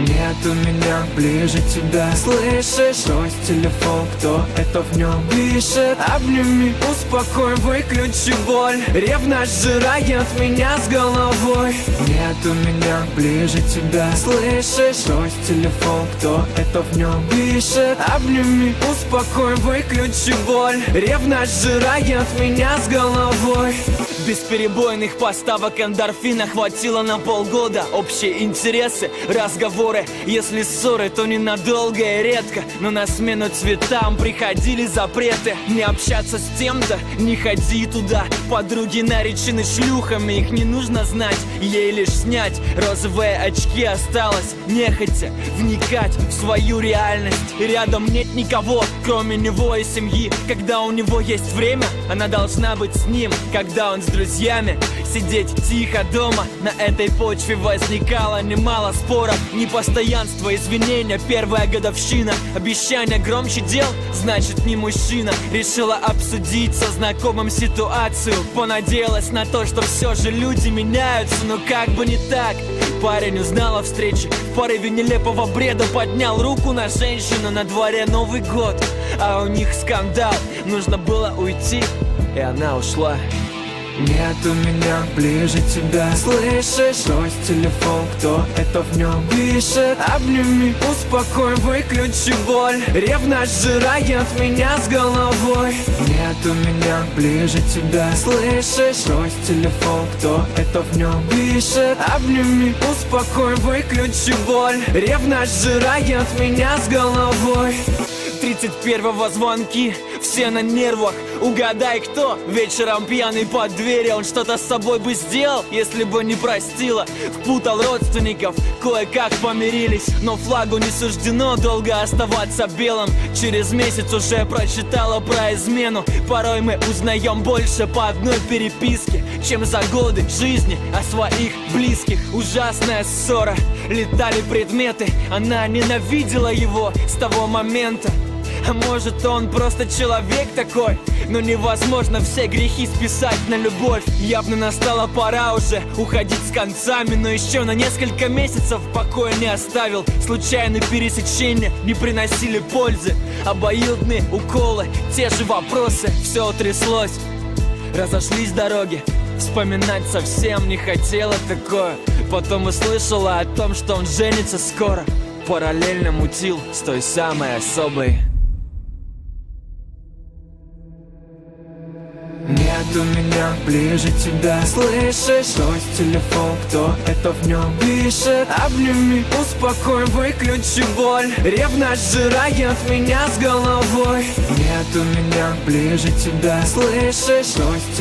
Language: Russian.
Нет у меня ближе тебя. Слышишь, брось телефон, кто это в нем пишет? Обними, успокой, выключи боль. Ревность сжирает меня с головой. Нет у меня ближе тебя. Слышишь, брось телефон, кто это в нем пишет? Обними, успокой, выключи боль. Ревность сжирает меня с головой. Бесперебойных поставок эндорфина хватило на полгода. Общие интересы, разговоры. Если ссоры, то ненадолго и редко. Но на смену цветам приходили запреты. Не общаться с тем-то, не ходи туда. Подруги наречены шлюхами, их не нужно знать. Ей лишь снять розовые очки осталось. Нехотя вникать в свою реальность. И рядом нет никого, кроме него и семьи. Когда у него есть время, она должна быть с ним. Когда он с друзьями, сидеть тихо дома. На этой почве возникало немало споров. Непостоянство, извинения, первая годовщина. Обещания громче дел, значит не мужчина. Решила обсудить со знакомым ситуацию. Понадеялась на то, что все же люди меняются. Но как бы не так. Парень узнал о встрече. В порыве нелепого бреда поднял руку на женщину. На дворе Новый год, а у них скандал. Нужно было уйти, и она ушла. Нет у меня ближе тебя. Слышишь, брось телефон, кто это в нем пишет? Обними, успокой, выключи боль. Ревность сжирает меня с головой. Нет у меня ближе тебя. Слышишь, брось телефон, кто это в нем пишет? Обними, успокой, выключи боль. Ревность сжирает меня с головой. 31-го звонки, все на нервах. Угадай, кто вечером пьяный под дверью. Он что-то с собой бы сделал, если бы не простила. Впутал родственников, кое-как помирились. Но флагу не суждено долго оставаться белым. Через месяц уже прочитала про измену. Порой мы узнаем больше по одной переписке, чем за годы жизни о своих близких. Ужасная ссора, летали предметы. Она ненавидела его с того момента. А может, он просто человек такой? Но невозможно все грехи списать на любовь. Явно настала пора уже уходить с концами. Но еще на несколько месяцев покоя не оставил. Случайные пересечения не приносили пользы. Обоюдные уколы, те же вопросы. Все тряслось, разошлись дороги. Вспоминать совсем не хотела такое. Потом услышала о том, что он женится скоро. Параллельно мутил с той самой особой. Нет у меня ближе тебя. Слышишь, брось телефон, кто это в нем пишет? Обними, успокой, выключи боль. Ревность сжирает меня с головой. Нет у меня ближе тебя. Слышишь, брось телефон.